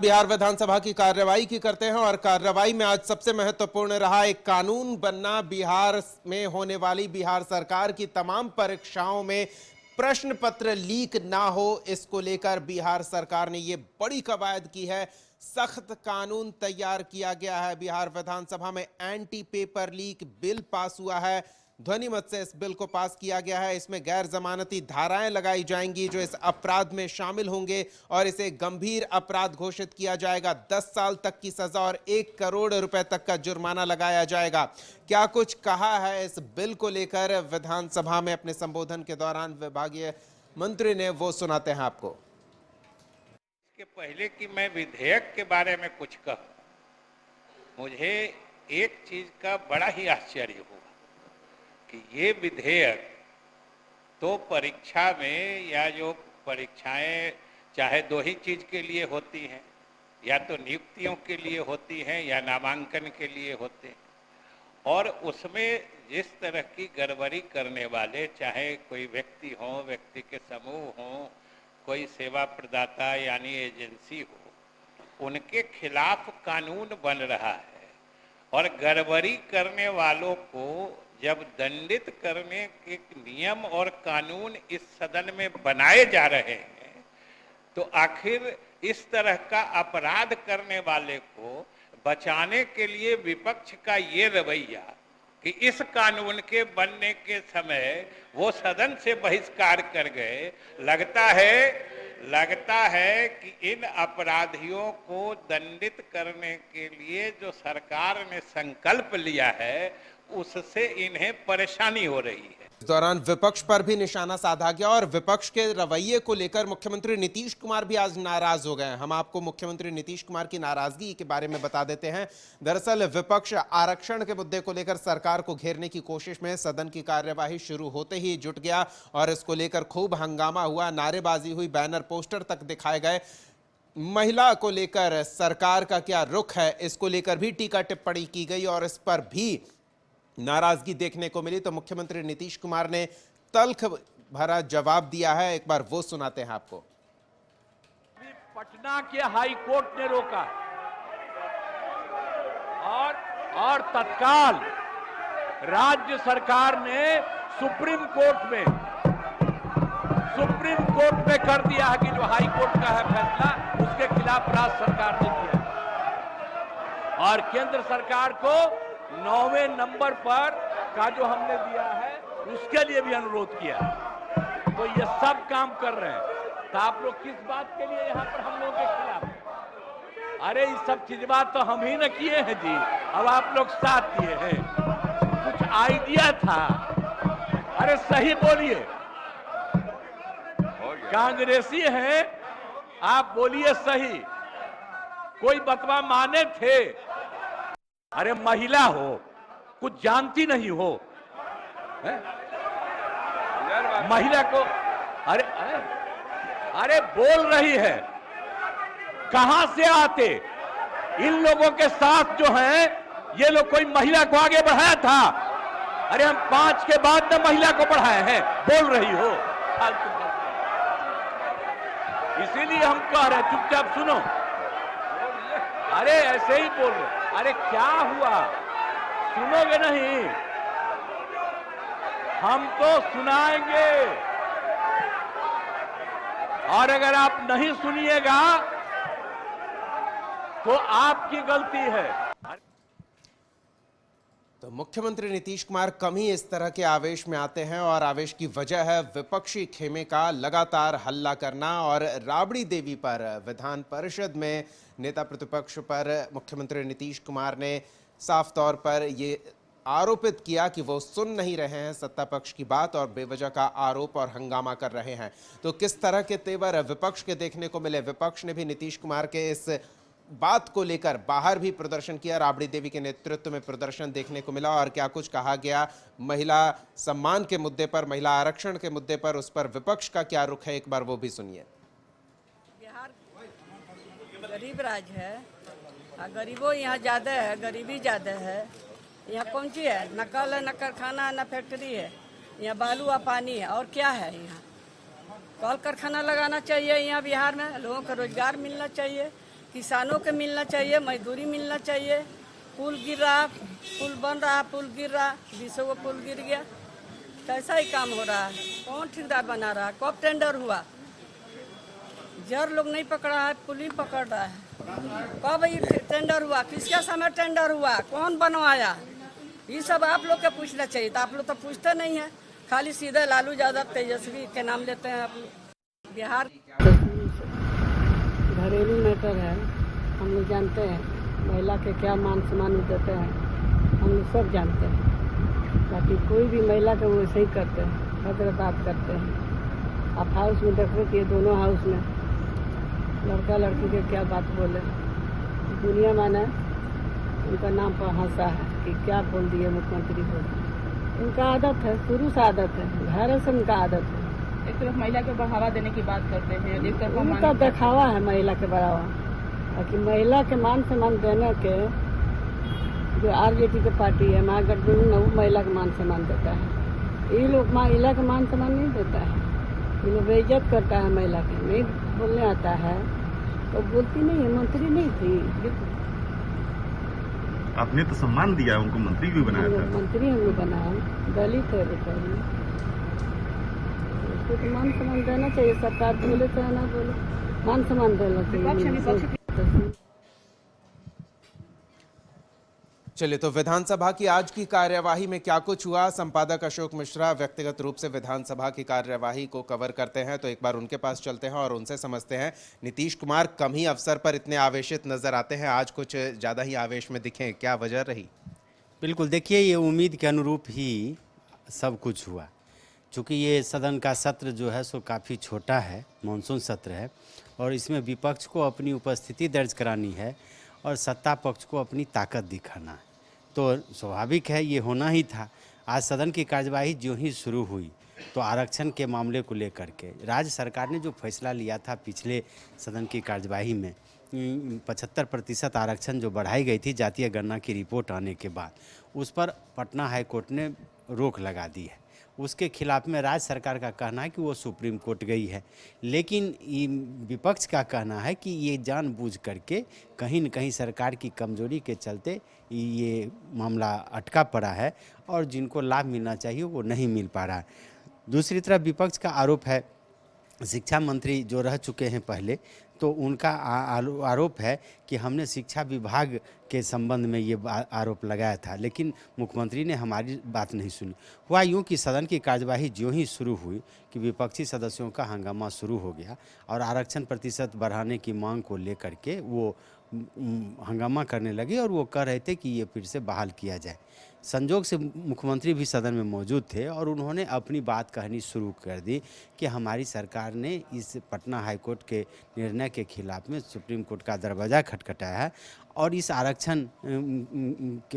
बिहार विधानसभा की कार्यवाही की करते हैं और कार्यवाही में आज सबसे महत्वपूर्ण रहा एक कानून बनना। बिहार में होने वाली बिहार सरकार की तमाम परीक्षाओं में प्रश्न पत्र लीक ना हो, इसको लेकर बिहार सरकार ने ये बड़ी कवायद की है। सख्त कानून तैयार किया गया है। बिहार विधानसभा में anti paper leak bill pass हुआ है। ध्वनि मत से इस बिल को पास किया गया है। इसमें गैर जमानती धाराएं लगाई जाएंगी जो इस अपराध में शामिल होंगे और इसे गंभीर अपराध घोषित किया जाएगा। 10 साल तक की सजा और 1 करोड़ रुपए तक का जुर्माना लगाया जाएगा। क्या कुछ कहा है इस बिल को लेकर विधानसभा में अपने संबोधन के दौरान विभागीय मंत्री ने, वो सुनाते हैं आपको। इसके पहले कि मैं विधेयक के बारे में कुछ कहूं, मुझे एक चीज का बड़ा ही आश्चर्य हुआ कि ये विधेयक तो परीक्षा में, या जो परीक्षाएं चाहे दो ही चीज के लिए होती हैं, या तो नियुक्तियों के लिए होती हैं या नामांकन के लिए होते हैं, और उसमें जिस तरह की गड़बड़ी करने वाले, चाहे कोई व्यक्ति हो, व्यक्ति के समूह हो, कोई सेवा प्रदाता यानी एजेंसी हो, उनके खिलाफ कानून बन रहा है। और गड़बड़ी करने वालों को जब दंडित करने के नियम और कानून इस सदन में बनाए जा रहे हैं, तो आखिर इस तरह का अपराध करने वाले को बचाने के लिए विपक्ष का ये रवैया कि इस कानून के बनने के समय वो सदन से बहिष्कार कर गए, लगता है कि इन अपराधियों को दंडित करने के लिए जो सरकार ने संकल्प लिया है उससे इन्हें परेशानी हो रही है। इस दौरान विपक्ष पर भी निशाना साधा गया और विपक्ष के रवैये को लेकर मुख्यमंत्री नीतीश कुमार भी आज नाराज हो गए। हम आपको मुख्यमंत्री नीतीश कुमार की नाराजगी के बारे में बता देते हैं। दरअसल विपक्ष आरक्षण के मुद्दे को लेकर सरकार को घेरने की कोशिश में सदन की कार्यवाही शुरू होते ही जुट गया और इसको लेकर खूब हंगामा हुआ, नारेबाजी हुई, बैनर पोस्टर तक दिखाए गए। महिला को लेकर सरकार का क्या रुख है, इसको लेकर भी टीका टिप्पणी की गई और इस पर भी नाराजगी देखने को मिली। तो मुख्यमंत्री नीतीश कुमार ने तल्ख भरा जवाब दिया है, एक बार वो सुनाते हैं आपको। पटना के हाई कोर्ट ने रोका और तत्काल राज्य सरकार ने सुप्रीम कोर्ट में कर दिया है कि जो हाई कोर्ट का है फैसला, उसके खिलाफ राज्य सरकार ने किया और केंद्र सरकार को 9वें नंबर पर का जो हमने दिया है उसके लिए भी अनुरोध किया। तो ये सब काम कर रहे हैं। तो आप लोग किस बात के लिए यहाँ पर हम लोगों के खिलाफ? अरे ये सब चीज बात तो हम ही न किए हैं जी, अब आप लोग साथ दिए हैं। कुछ आइडिया था, अरे सही बोलिए, कांग्रेसी हैं आप, बोलिए सही। कोई बतवा माने थे? अरे महिला हो, कुछ जानती नहीं हो है? महिला को अरे बोल रही है, कहां से आते? इन लोगों के साथ जो हैं, ये लोग कोई महिला को आगे बढ़ाया था? अरे हम 5 के बाद में महिला को बढ़ाए हैं, बोल रही हो फालतू। इसीलिए हम कह रहे हैं चुपचाप सुनो। अरे ऐसे ही बोल रहे, अरे क्या हुआ, सुनोगे नहीं? हम तो सुनाएंगे और अगर आप नहीं सुनिएगा तो आपकी गलती है। तो मुख्यमंत्री नीतीश कुमार कम ही इस तरह के आवेश में आते हैं और आवेश की वजह है विपक्षी खेमे का लगातार हल्ला करना और राबड़ी देवी पर विधान परिषद में नेता प्रतिपक्ष पर मुख्यमंत्री नीतीश कुमार ने साफ तौर पर ये आरोपित किया कि वो सुन नहीं रहे हैं सत्ता पक्ष की बात और बेवजह का आरोप और हंगामा कर रहे हैं। तो किस तरह के तेवर विपक्ष के देखने को मिले? विपक्ष ने भी नीतीश कुमार के इस बात को लेकर बाहर भी प्रदर्शन किया। राबड़ी देवी के नेतृत्व में प्रदर्शन देखने को मिला और क्या कुछ कहा गया महिला सम्मान के मुद्दे पर, महिला आरक्षण के मुद्दे पर, उस पर विपक्ष का क्या रुख है, एक बार वो भी सुनिए। बिहार गरीब राज्य है, गरीबों यहाँ ज्यादा है, गरीबी ज्यादा है। यहाँ कौन सी है? न कल है, न कारखाना, न फैक्ट्री है। यहाँ बालू और पानी है, और क्या है? यहाँ कल कारखाना लगाना चाहिए यहाँ बिहार में, लोगों को रोजगार मिलना चाहिए। किसानों के मिलना चाहिए, मजदूरी मिलना चाहिए। पुल गिर रहा, पुल बन रहा, पुल गिर रहा, 20 को पुल गिर गया। कैसा ही काम हो रहा है? कौन ठेकेदार बना रहा है? कब टेंडर हुआ? जर लोग नहीं पकड़ा है, पुलिस पकड़ रहा है। कब ये टेंडर हुआ? किसके समय टेंडर हुआ? कौन बनवाया? ये सब आप लोग के पूछना चाहिए। तो आप लोग तो पूछते नहीं है, खाली सीधे लालू यादव तेजस्वी के नाम लेते हैं आप लोग। बिहार घरेलू मैटर है, हम लोग जानते हैं। महिला के क्या मान सम्मान देते हैं, हम लोग सब जानते हैं। बाकी कोई भी महिला का वो ऐसे ही करते हैं, हर बात करते हैं। आप हाउस में देख रहे कि दोनों हाउस में लड़का लड़की के क्या बात बोले। दुनिया माने उनका नाम पर हंसा है कि क्या बोल दिए मुख्यमंत्री को। उनका आदत है, शुरू से आदत है, घर से उनका आदत है। एक तरफ महिला को बढ़ावा देने की बात करते हैं, एक तरफ उनका दिखावा है महिला के बढ़ावा। कि महिला के मान सम्मान देने के जो आरजेडी की पार्टी है, महागठबंधन, वो महिला का मान सम्मान देता है। ये लोग महिला का मान सम्मान नहीं देता है, ये लोग बेइज्जत करता है महिला की। नहीं बोलने आता है तो बोलती नहीं है। मंत्री नहीं थी, आपने तो सम्मान दिया, उनको मंत्री भी बनाया था। मंत्री हम लोग बनाए, दलित है बेचारी, उसको तो मान सम्मान देना चाहिए। सरकार बोले चाहे ना बोले, मान सम्मान देना चाहिए। चलिए, तो विधानसभा की आज की कार्यवाही में क्या कुछ हुआ, संपादक अशोक मिश्रा व्यक्तिगत रूप से विधानसभा की कार्यवाही को कवर करते हैं, तो एक बार उनके पास चलते हैं और उनसे समझते हैं। नीतीश कुमार कम ही अवसर पर इतने आवेशित नजर आते हैं, आज कुछ ज़्यादा ही आवेश में दिखे, क्या वजह रही? बिल्कुल, देखिए, ये उम्मीद के अनुरूप ही सब कुछ हुआ। चूँकि ये सदन का सत्र जो है सो काफ़ी छोटा है, मानसून सत्र है, और इसमें विपक्ष को अपनी उपस्थिति दर्ज करानी है और सत्ता पक्ष को अपनी ताकत दिखाना है। तो स्वाभाविक है, ये होना ही था। आज सदन की कार्यवाही जो ही शुरू हुई तो आरक्षण के मामले को लेकर के राज्य सरकार ने जो फैसला लिया था पिछले सदन की कार्यवाही में 75% आरक्षण जो बढ़ाई गई थी जातीय गणना की रिपोर्ट आने के बाद, उस पर पटना हाईकोर्ट ने रोक लगा दी है। उसके खिलाफ में राज्य सरकार का कहना है कि वो सुप्रीम कोर्ट गई है, लेकिन विपक्ष का कहना है कि ये जानबूझ करके कहीं न कहीं सरकार की कमजोरी के चलते ये मामला अटका पड़ा है और जिनको लाभ मिलना चाहिए वो नहीं मिल पा रहा है। दूसरी तरफ विपक्ष का आरोप है, शिक्षा मंत्री जो रह चुके हैं पहले, तो उनका आरोप है कि हमने शिक्षा विभाग के संबंध में ये आरोप लगाया था, लेकिन मुख्यमंत्री ने हमारी बात नहीं सुनी। हुआ यूँ कि सदन की कार्यवाही ज्यों ही शुरू हुई कि विपक्षी सदस्यों का हंगामा शुरू हो गया और आरक्षण प्रतिशत बढ़ाने की मांग को लेकर के वो हंगामा करने लगे और वो कह रहे थे कि ये फिर से बहाल किया जाए। संजोग से मुख्यमंत्री भी सदन में मौजूद थे और उन्होंने अपनी बात कहनी शुरू कर दी कि हमारी सरकार ने इस पटना हाईकोर्ट के निर्णय के खिलाफ में सुप्रीम कोर्ट का दरवाज़ा खटखटाया है और इस आरक्षण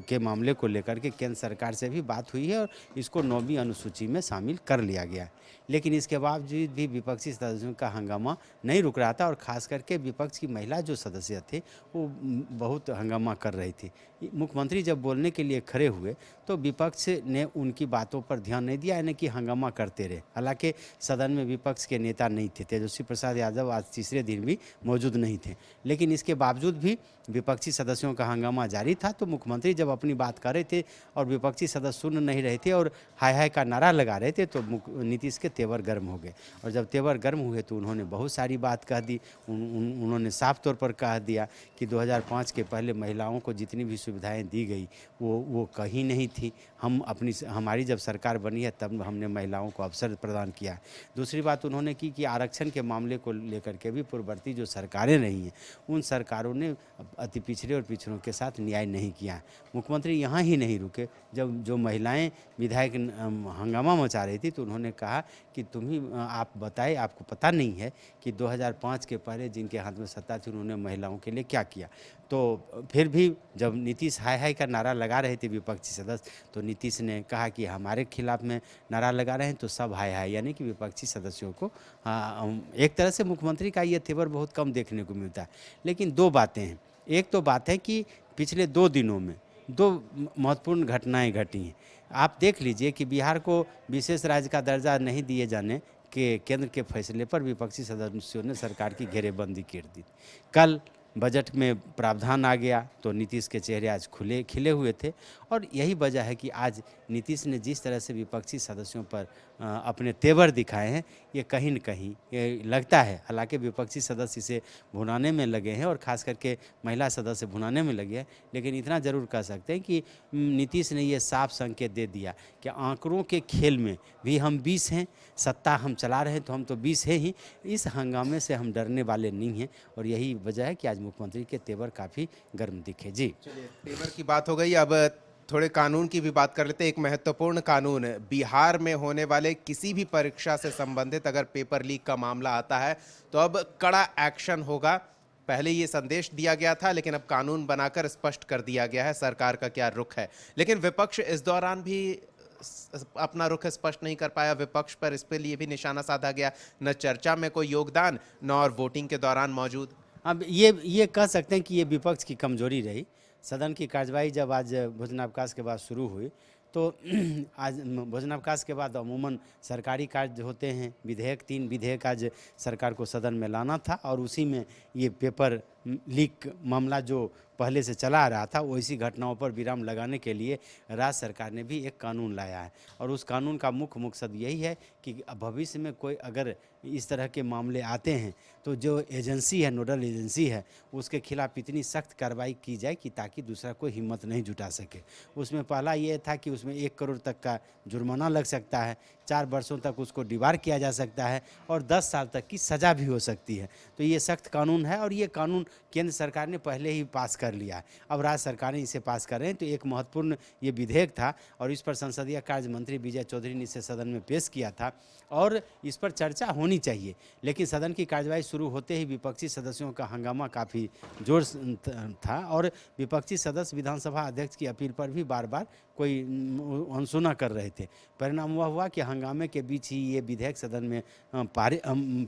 के मामले को लेकर के केंद्र सरकार से भी बात हुई है और इसको 9वीं अनुसूची में शामिल कर लिया गया। लेकिन इसके बावजूद भी विपक्षी सदस्यों का हंगामा नहीं रुक रहा था और ख़ास करके विपक्ष की महिला जो सदस्य थे वो बहुत हंगामा कर रही थी। मुख्यमंत्री जब बोलने के लिए खड़े हुए तो विपक्ष ने उनकी बातों पर ध्यान नहीं दिया, यानी कि हंगामा करते रहे। हालांकि सदन में विपक्ष के नेता नहीं थे, तेजस्वी प्रसाद यादव आज तीसरे दिन भी मौजूद नहीं थे, लेकिन इसके बावजूद भी विपक्षी सदस्यों का हंगामा जारी था। तो मुख्यमंत्री जब अपनी बात कर रहे थे और विपक्षी सदस्य सुन नहीं रहे थे और हाय हाय का नारा लगा रहे थे तो नीतीश के तेवर गर्म हो गए और जब तेवर गर्म हुए तो उन्होंने बहुत सारी बात कह दी। उन्होंने साफ तौर पर कह दिया कि 2005 के पहले महिलाओं को जितनी भी सुविधाएं दी गई वो कहीं नहीं थी। हमारी जब सरकार बनी है तब हमने महिलाओं को अवसर प्रदान किया। दूसरी बात उन्होंने की कि आरक्षण के मामले को लेकर के भी पूर्ववर्ती जो सरकारें रही हैं उन सरकारों ने अति पिछड़े और पिछड़ों के साथ न्याय नहीं किया। मुख्यमंत्री यहाँ ही नहीं रुके, जब जो महिलाएं विधायक हंगामा मचा रही थी तो उन्होंने कहा कि आप बताएं, आपको पता नहीं है कि 2005 के पहले जिनके हाथ में सत्ता थी उन्होंने महिलाओं के लिए क्या किया। तो फिर भी जब नीतीश हाय हाय का नारा लगा रहे थे विपक्षी सदस्य तो नीतीश ने कहा कि हमारे खिलाफ में नारा लगा रहे हैं तो सब हाय हाय, यानी कि विपक्षी सदस्यों को एक तरह से मुख्यमंत्री का ये तेवर बहुत कम देखने को मिलता है। लेकिन दो बातें हैं। एक तो बात है कि पिछले 2 दिनों में 2 महत्वपूर्ण घटनाएं घटी हैं। आप देख लीजिए कि बिहार को विशेष राज्य का दर्जा नहीं दिए जाने के केंद्र के फैसले पर विपक्षी सदस्यों ने सरकार की घेरेबंदी कर दी। कल बजट में प्रावधान आ गया तो नीतीश के चेहरे आज खिले हुए थे। और यही वजह है कि आज नीतीश ने जिस तरह से विपक्षी सदस्यों पर अपने तेवर दिखाए हैं, ये कहीं न कहीं ये लगता है, हालांकि विपक्षी सदस्य इसे भुनाने में लगे हैं और ख़ास करके महिला सदस्य भुनाने में लगे हैं, लेकिन इतना ज़रूर कह सकते हैं कि नीतीश ने ये साफ संकेत दे दिया कि आंकड़ों के खेल में भी हम 20 हैं, सत्ता हम चला रहे हैं तो हम तो 20 हैं ही, इस हंगामे से हम डरने वाले नहीं हैं। और यही वजह है कि आज मुख्यमंत्री के तेवर काफ़ी गर्म दिखे। जी, चलिए, तेवर की बात हो गई, अब थोड़े कानून की भी बात कर लेते हैं। एक महत्वपूर्ण कानून, बिहार में होने वाले किसी भी परीक्षा से संबंधित अगर पेपर लीक का मामला आता है तो अब कड़ा एक्शन होगा। पहले ये संदेश दिया गया था, लेकिन अब कानून बनाकर स्पष्ट कर दिया गया है सरकार का क्या रुख है। लेकिन विपक्ष इस दौरान भी अपना रुख स्पष्ट नहीं कर पाया। विपक्ष पर इस पे लिए भी निशाना साधा गया, न चर्चा में कोई योगदान, न और वोटिंग के दौरान मौजूद। अब ये कह सकते हैं कि ये विपक्ष की कमजोरी रही। सदन की कार्यवाही जब आज भोजनावकाश के बाद शुरू हुई तो आज भोजनावकाश के बाद अमूमन सरकारी कार्य होते हैं, 3 विधेयक आज सरकार को सदन में लाना था और उसी में ये पेपर लीक मामला जो पहले से चला आ रहा था, वो इसी घटनाओं पर विराम लगाने के लिए राज्य सरकार ने भी एक कानून लाया है। और उस कानून का मुख्य मकसद यही है कि भविष्य में कोई अगर इस तरह के मामले आते हैं तो जो एजेंसी है, नोडल एजेंसी है, उसके खिलाफ इतनी सख्त कार्रवाई की जाए कि ताकि दूसरा कोई हिम्मत नहीं जुटा सके। उसमें पहला ये था कि उसमें 1 करोड़ तक का जुर्माना लग सकता है, 4 वर्षों तक उसको डिबार किया जा सकता है और 10 साल तक की सज़ा भी हो सकती है। तो ये सख्त कानून है और ये कानून केंद्र सरकार ने पहले ही पास कर लिया है। अब राज्य सरकारें इसे पास कर रहे हैं। तो एक महत्वपूर्ण ये विधेयक था और इस पर संसदीय कार्य मंत्री विजय चौधरी ने इसे सदन में पेश किया था और इस पर चर्चा होनी चाहिए। लेकिन सदन की कार्यवाही शुरू होते ही विपक्षी सदस्यों का हंगामा काफ़ी जोर था और विपक्षी सदस्य विधानसभा अध्यक्ष की अपील पर भी बार बार कोई अनसुना कर रहे थे। परिणाम वह हुआ कि हंगामे के बीच ही ये विधेयक सदन में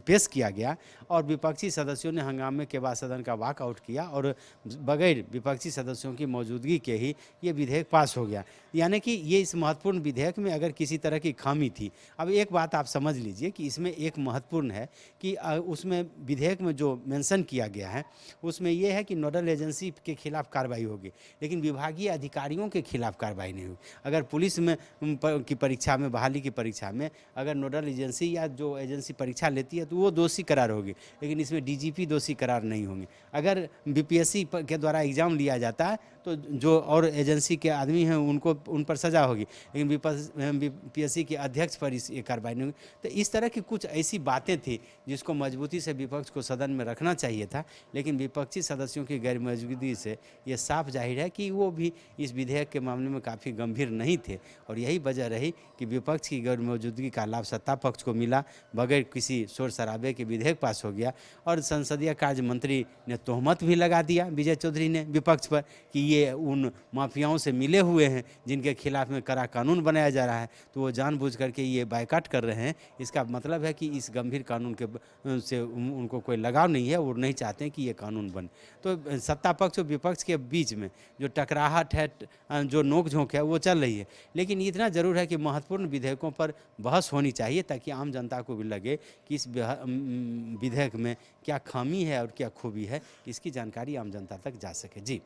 पेश किया गया और विपक्षी सदस्यों ने हंगामे के बाद सदन का वॉकआउट किया और बगैर विपक्षी सदस्यों की मौजूदगी के ही ये विधेयक पास हो गया। यानी कि ये इस महत्वपूर्ण विधेयक में अगर किसी तरह की खामी थी, अब एक बात आप समझ लीजिए कि इसमें एक महत्वपूर्ण है कि उसमें विधेयक में जो मेंशन किया गया है उसमें यह है कि नोडल एजेंसी के खिलाफ कार्रवाई होगी, लेकिन विभागीय अधिकारियों के खिलाफ कार्रवाई नहीं हुई। अगर पुलिस में की परीक्षा में, बहाली की परीक्षा में अगर नोडल एजेंसी या जो एजेंसी परीक्षा लेती है तो वो दोषी करार होगी, लेकिन इसमें डीजीपी दोषी करार नहीं होंगे। अगर बीपीएससी के द्वारा एग्जाम लिया जाता है तो जो और एजेंसी के आदमी हैं उन पर सज़ा होगी, लेकिन बीपीएससी के अध्यक्ष पर ये कार्रवाई नहीं होगी। तो इस तरह की कुछ ऐसी बातें थी जिसको मजबूती से विपक्ष को सदन में रखना चाहिए था, लेकिन विपक्षी सदस्यों की गैर मौजूदगी से ये साफ जाहिर है कि वो भी इस विधेयक के मामले में काफ़ी गंभीर नहीं थे। और यही वजह रही कि विपक्ष की गैर मौजूदगी का लाभ सत्ता पक्ष को मिला, बगैर किसी शोर शराबे के विधेयक पास हो गया। और संसदीय कार्य मंत्री ने तोहमत भी लगा दिया विजय चौधरी ने विपक्ष पर कि ये उन माफियाओं से मिले हुए हैं जिनके खिलाफ में कड़ा कानून बनाया जा रहा है, तो वो जानबूझ करके ये बायकाट कर रहे हैं। इसका मतलब है कि इस गंभीर कानून के से उनको कोई लगाव नहीं है, वो नहीं चाहते हैं कि ये कानून बने। तो सत्ता पक्ष और विपक्ष के बीच में जो टकराहट है, जो नोकझोंक है, वो चल रही है। लेकिन इतना ज़रूर है कि महत्वपूर्ण विधेयकों पर बहस होनी चाहिए ताकि आम जनता को भी लगे कि इस विधेयक में क्या खामी है और क्या खूबी है, इसकी जानकारी आम जनता तक जा सके। जी।